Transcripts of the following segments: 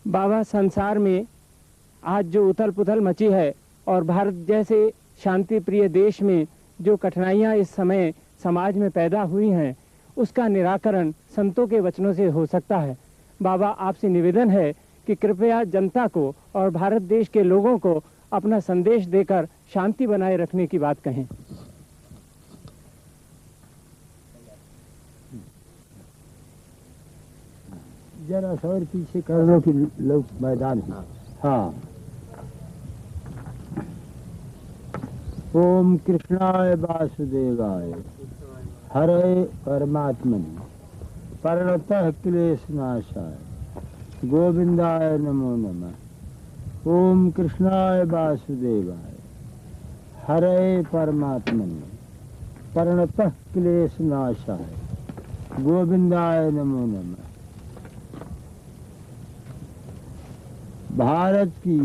बाबा, संसार में आज जो उथल पुथल मची है और भारत जैसे शांति प्रिय देश में जो कठिनाइयाँ इस समय समाज में पैदा हुई हैं, उसका निराकरण संतों के वचनों से हो सकता है। बाबा, आपसे निवेदन है कि कृपया जनता को और भारत देश के लोगों को अपना संदेश देकर शांति बनाए रखने की बात कहें। जरा सौर पीछे कर लो कि लोग मैदान है। हाँ। ओम कृष्णाय वासुदेवाय हरे परमात्मने प्रणतः क्लेशनाशाय गोविंदाय नमो नमः। ओम कृष्णाय वासुदेवाय हरे परमात्मने प्रणतः क्लेशनाशाय गोविंदाय नमो नमः। भारत की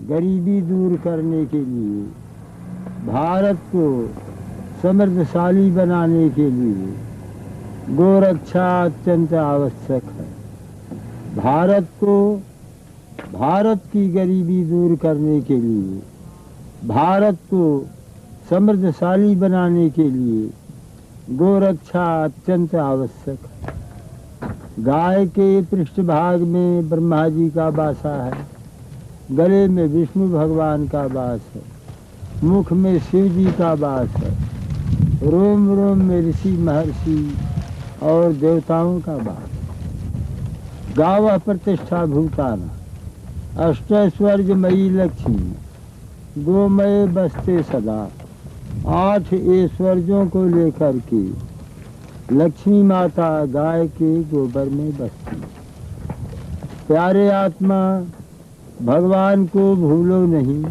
गरीबी दूर करने के लिए, भारत को समृद्धशाली बनाने के लिए गोरक्षा अत्यंत आवश्यक है। भारत की गरीबी दूर करने के लिए, भारत को समृद्धशाली बनाने के लिए गोरक्षा अत्यंत आवश्यक है। गाय के पृष्ठभाग में ब्रह्मा जी का वासा है, गले में विष्णु भगवान का वास है, मुख में शिव जी का वास है, रोम रोम में ऋषि महर्षि और देवताओं का वास है। गावः प्रतिष्ठा भूताना अष्टैश्वर्यमयी लक्ष्मी गोमय बसते सदा। 8 ऐश्वर्यों को लेकर के लक्ष्मी माता गाय के गोबर में बसती। प्यारे आत्मा, भगवान को भूलो नहीं,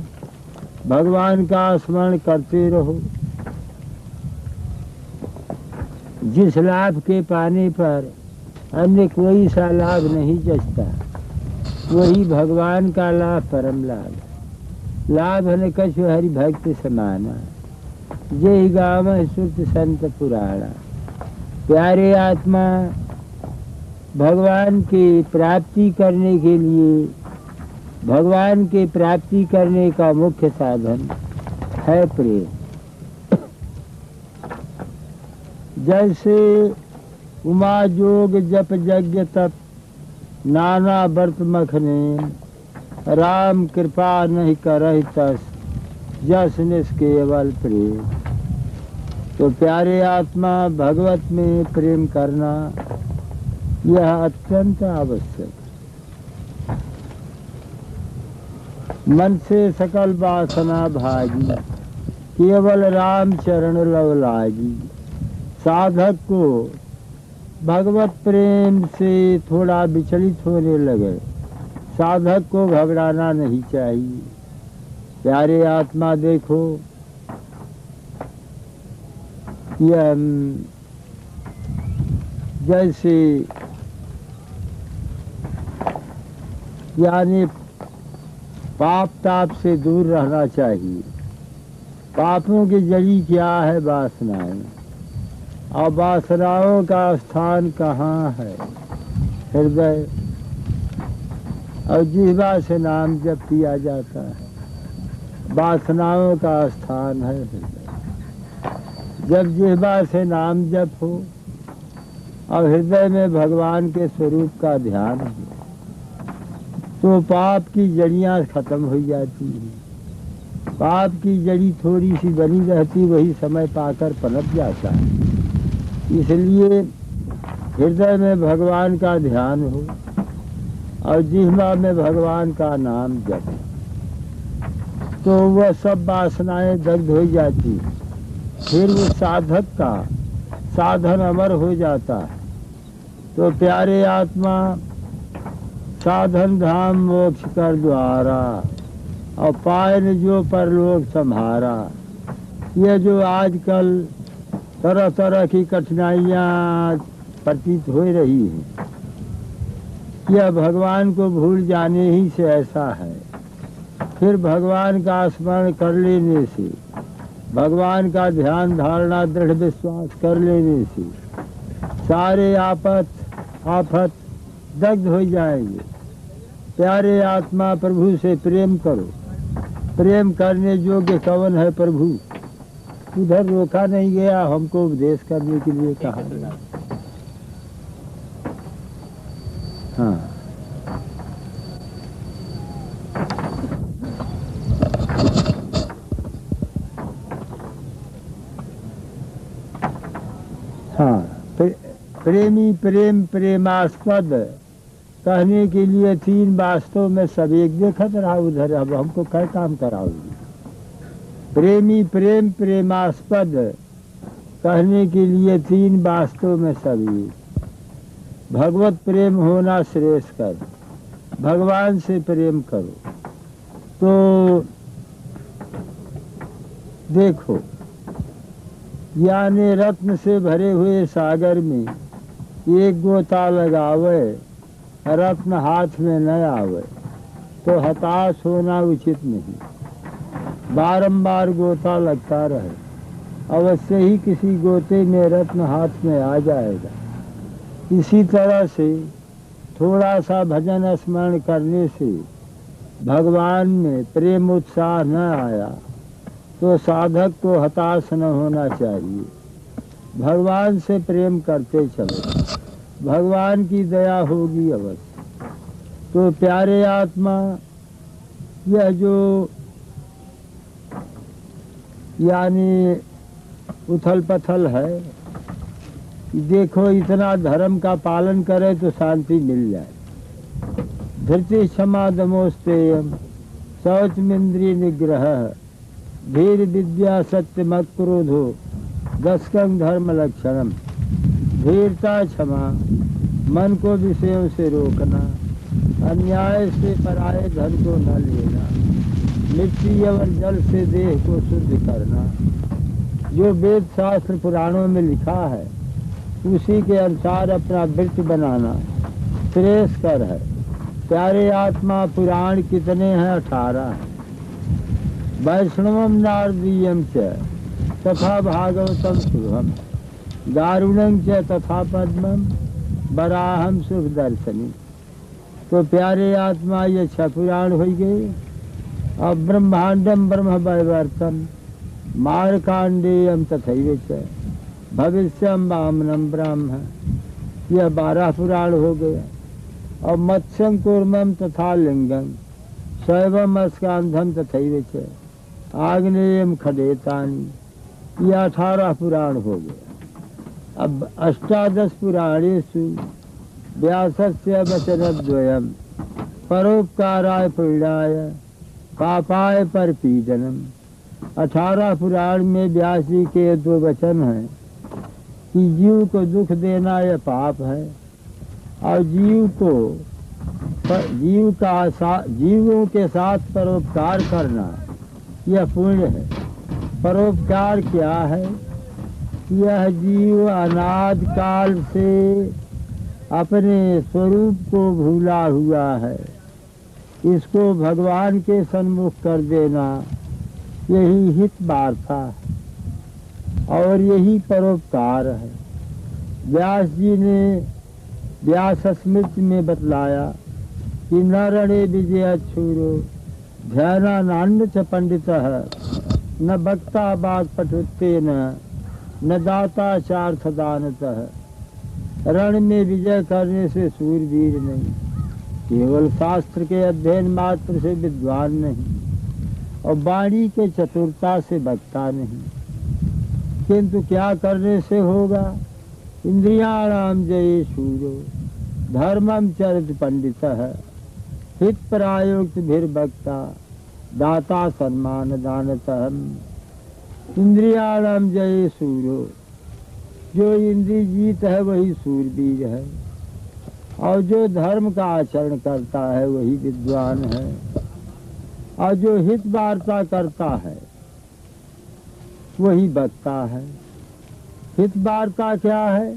भगवान का स्मरण करते रहो। जिस लाभ के पाने पर अन्य कोई सा लाभ नहीं जचता, वही भगवान का लाभ परम लाभ। लाभ न कछु हरि भक्त समाना, जय गावः श्रुत संत पुराणा। प्यारे आत्मा, भगवान की प्राप्ति करने के लिए, भगवान की प्राप्ति करने का मुख्य साधन है प्रेम। जैसे उमा जोग जप यज्ञ तप नाना व्रत मखने, राम कृपा नहीं करहि तस जस निष्केवल प्रेम। तो प्यारे आत्मा, भगवत में प्रेम करना यह अत्यंत आवश्यक। मन से सकल वासना भागी, केवल राम चरण लव लागी। साधक को भगवत प्रेम से थोड़ा विचलित होने लगे, साधक को घबराना नहीं चाहिए। प्यारे आत्मा, देखो, यह जैसे यानी पाप ताप से दूर रहना चाहिए। पापों की जड़ी क्या है? वासनाएं। और वासनाओं का स्थान कहाँ है? हृदय। और जिह्वा से नाम जप किया जाता है, वासनाओं का स्थान है हृदय। जब जिह्वा से नाम जप हो और हृदय में भगवान के स्वरूप का ध्यान हो, तो पाप की जड़ियाँ खत्म हो जाती हैं। पाप की जड़ी थोड़ी सी बनी रहती, वही समय पाकर पनप जाता है। इसलिए हृदय में भगवान का ध्यान हो और जिह्वा में भगवान का नाम जप, तो वह सब वासनाएं दग्ध हो जाती। फिर वो साधक का साधन अमर हो जाता है। तो प्यारे आत्मा, साधन धाम मोक्ष कर द्वारा, और पाए न जो परलोक सम्हारा। ये जो आजकल तरह तरह की कठिनाइयाँ प्रतीत हो रही हैं, यह भगवान को भूल जाने ही से ऐसा है। फिर भगवान का स्मरण कर लेने से, भगवान का ध्यान धारणा दृढ़ विश्वास कर लेने से सारे आफत दग्ध हो जाएंगे। प्यारे आत्मा प्रभु से प्रेम करो। प्रेम करने योग्य कौन है प्रभु? उधर रोका नहीं गया, हमको उपदेश करने के लिए कहा गया। हाँ, हाँ, प्रेमी प्रेम प्रेमास्पद कहने के लिए तीन वास्तव में सब एक देखत रहा उधर। अब हमको क्या काम कराओगे? प्रेमी प्रेम प्रेमास्पद कहने के लिए तीन वास्तव में सब एक। भगवत प्रेम होना श्रेष्ठ कर, भगवान से प्रेम करो। तो देखो, यानी रत्न से भरे हुए सागर में एक गोता लगावे, रत्न हाथ में न आवे तो हताश होना उचित नहीं। बारंबार गोता लगता रहे, अवश्य ही किसी गोते में रत्न हाथ में आ जाएगा। इसी तरह से थोड़ा सा भजन स्मरण करने से भगवान में प्रेम उत्साह न आया तो साधक को हताश न होना चाहिए। भगवान से प्रेम करते चलो, भगवान की दया होगी अवश्य। तो प्यारे आत्मा, यह जो यानी उथल पथल है, देखो इतना धर्म का पालन करे तो शांति मिल जाए। धृति क्षमा दमोस्तेयम शौचमिंद्रिय निग्रह धीर विद्या सत्यमत क्रोधो दशकं धर्म लक्षणम। धीरता क्षमा, मन को विषयों से रोकना, अन्याय से पराये धन को न लेना, मिट्टी और जल से देह को शुद्ध करना। जो वेद शास्त्र पुराणों में लिखा है उसी के अनुसार अपना वृत्त बनाना श्रेष्ठकर है। प्यारे आत्मा, पुराण कितने हैं? 18 हैं। वैष्णवम नारदीयम च तथा भागवतम शुभम दारुणं च तथा पद्मम वराहम शुभ दर्शनी। तो प्यारे आत्मा, ये 6 पुराण हो गए। अब ब्रह्मांडम ब्रह्म वैवर्तम मारकांडेयम तथैव च भविष्यम वामनम ब्रह्म, यह 12 पुराण हो गया। और मत्स्यं कूर्मम तथा लिंगम शैवम स्कंधम तथैव च आग्नेयम खडेतानि, यह 18 पुराण हो गया। अब 18 पुराणेषु व्यासस्य वचनद्वयम् परोपकाराय पुण्याय पापाय परपीडनम। 18 पुराण में व्यास जी के 2 वचन हैं कि जीव को दुख देना यह पाप है और जीवों के साथ परोपकार करना यह पुण्य है। परोपकार क्या है? यह जीव अनादि काल से अपने स्वरूप को भूला हुआ है, इसको भगवान के सन्मुख कर देना, यही हित वार्ता और यही परोपकार है। व्यास जी ने व्यास स्मृति में बतलाया कि न रणे विजय छूरो ध्यानान्य च पंडितः न वक्ता वाक्पटुत्तेन न दाता चार्थदानतः। रण में विजय करने से सूरवीर नहीं, केवल शास्त्र के अध्ययन मात्र से विद्वान नहीं और वाणी के चतुरता से वक्ता नहीं, किंतु क्या करने से होगा? इंद्रियाणाम जये शूरो धर्मम चरित पंडितः हित प्रायोक्त भीर्भक्ता दाता सम्मान दानतः। इंद्रियाणाम जये शूरो, जो इंद्रिय जीत है वही सूरवीर है और जो धर्म का आचरण करता है वही विद्वान है और जो हित वार्ता करता है वही वक्ता है। हित वार्ता क्या है?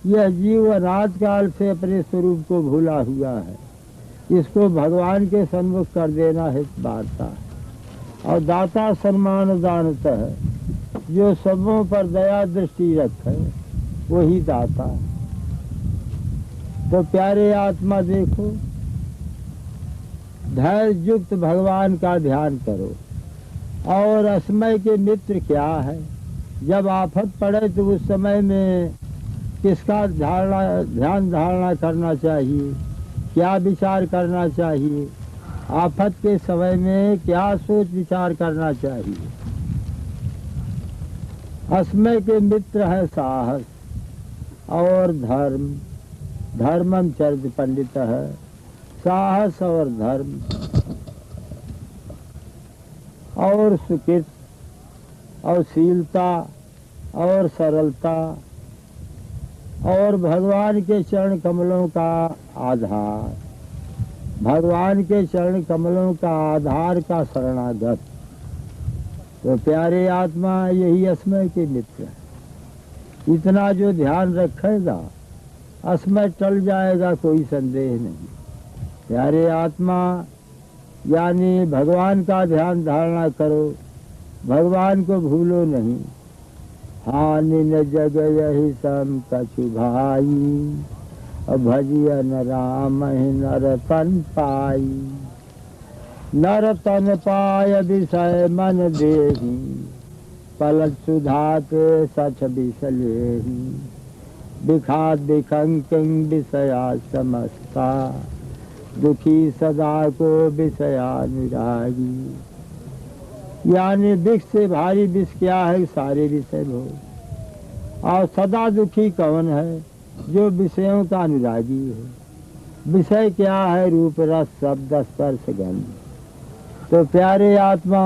यह जीव अनादि काल से अपने स्वरूप को भूला हुआ है, इसको भगवान के सन्मुख कर देना हित वार्ता है। और दाता सम्मान दानता है, जो सबों पर दया दृष्टि रखे वही दाता है। तो प्यारे आत्मा देखो, धैर्य युक्त भगवान का ध्यान करो। और असमय के मित्र क्या है? जब आफत पड़े तो उस समय में किसका ध्यान धारणा करना चाहिए, क्या विचार करना चाहिए, आफत के समय में क्या सोच विचार करना चाहिए। असमय के मित्र है साहस और धर्म। धर्मम चरित पंडित है, साहस और धर्म और सुकृत और शीलता और सरलता और भगवान के चरण कमलों का आधार। भगवान के चरण कमलों का आधार का शरणागत। तो प्यारे आत्मा यही असमय के मित्र है। इतना जो ध्यान रखेगा असमय टल जाएगा, कोई संदेह नहीं। प्यारे आत्मा यानी भगवान का ध्यान धारणा करो, भगवान को भूलो नहीं। हानि न जग यही सम कछु भाई, भजिय न राम नर तन पाई। नर तन पाय विषय मन देही, पलट सुधा के सच बिसलेही। विखात विखंकिंग विषया समस्ता, दुखी सदा को विषयानुरागी। यानी विष से भारी विष क्या है? सारे विषय भोग। और सदा दुखी कौन है? जो विषयों का अनुरागी है। विषय क्या है? रूप रस शब्द स्पर्श गंध। तो प्यारे आत्मा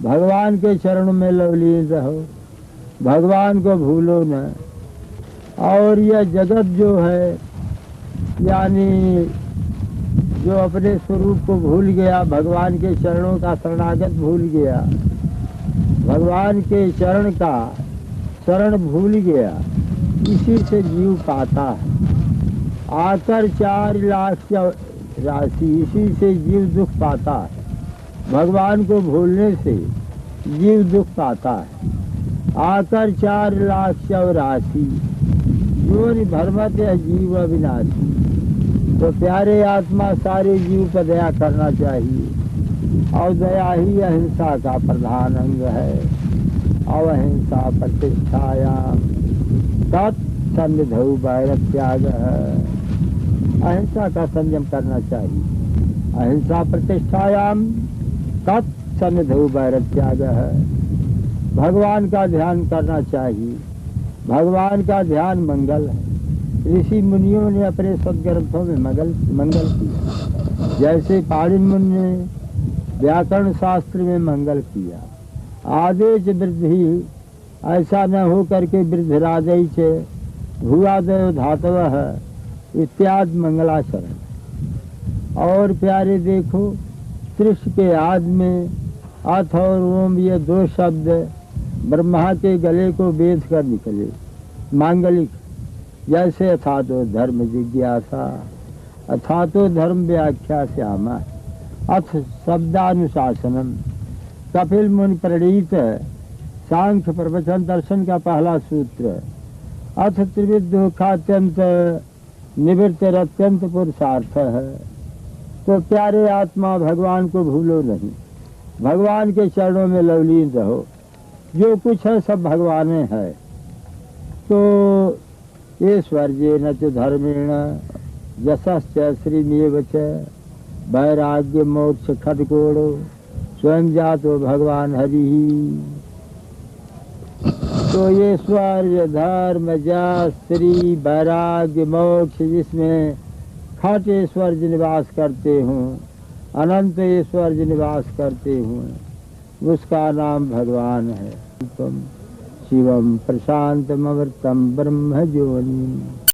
भगवान के चरणों में लवलीन रहो, भगवान को भूलो न। और यह जगत जो है यानी जो अपने स्वरूप को भूल गया, भगवान के चरणों का शरणागत भूल गया, भगवान के चरण का शरण भूल गया, इसी से जीव पाता है। आकर 4 लाख राशि, इसी से जीव दुख पाता है। भगवान को भूलने से जीव दुख पाता है। आकर 4 लाख 84, जो भरमत है जीव अविनाशी। तो प्यारे आत्मा सारे जीव पर दया करना चाहिए। और दया ही अहिंसा का प्रधान अंग है। और अहिंसा प्रतिष्ठायाम तत्सन्निधौ वैरत्याग है। अहिंसा का संयम करना चाहिए। अहिंसा प्रतिष्ठायाम तत्सन्निधौ वैरत्याग है। भगवान का ध्यान करना चाहिए। भगवान का ध्यान मंगल है। ऋषि मुनियों ने अपने सदग्रंथों में मंगल किया। जैसे पाणिनि मुनि ने व्याकरण शास्त्र में मंगल किया। आदेश वृद्धि ऐसा न हो करके वृद्धराजय से भूआदय धातव इत्यादि मंगलाचरण। और प्यारे देखो त्रिश के आदि में अथ और ओम ये 2 शब्द ब्रह्मा के गले को बेध कर निकले मांगलिक। जैसे अथातो धर्म जिज्ञासा, अथातो धर्म व्याख्या श्यामा, अथ शब्दानुशासनम। कपिल मुनि प्रणीत सांख्य प्रवचन दर्शन का पहला सूत्र। अथ त्रिविध दुखात्यंत निवृत्त अत्यंत पुरुषार्थ है। तो प्यारे आत्मा भगवान को भूलो नहीं, भगवान के चरणों में लवलीन रहो। जो कुछ है सब भगवान है। तो ऐश्वर्य न तो धर्मेण यशश्च श्रीमेव च, वैराग्य मोक्ष खदकोड़ो स्वयं जातो भगवान हरि। तो ऐश्वर्य धर्म यश श्री वैराग्य मोक्ष जिसमें खट ऐश्वर्य निवास करते हों, अनंत ऐश्वर्य निवास करते हों, उसका नाम भगवान है। शिवम प्रशांतम अमृतम ब्रह्म ज्योनि।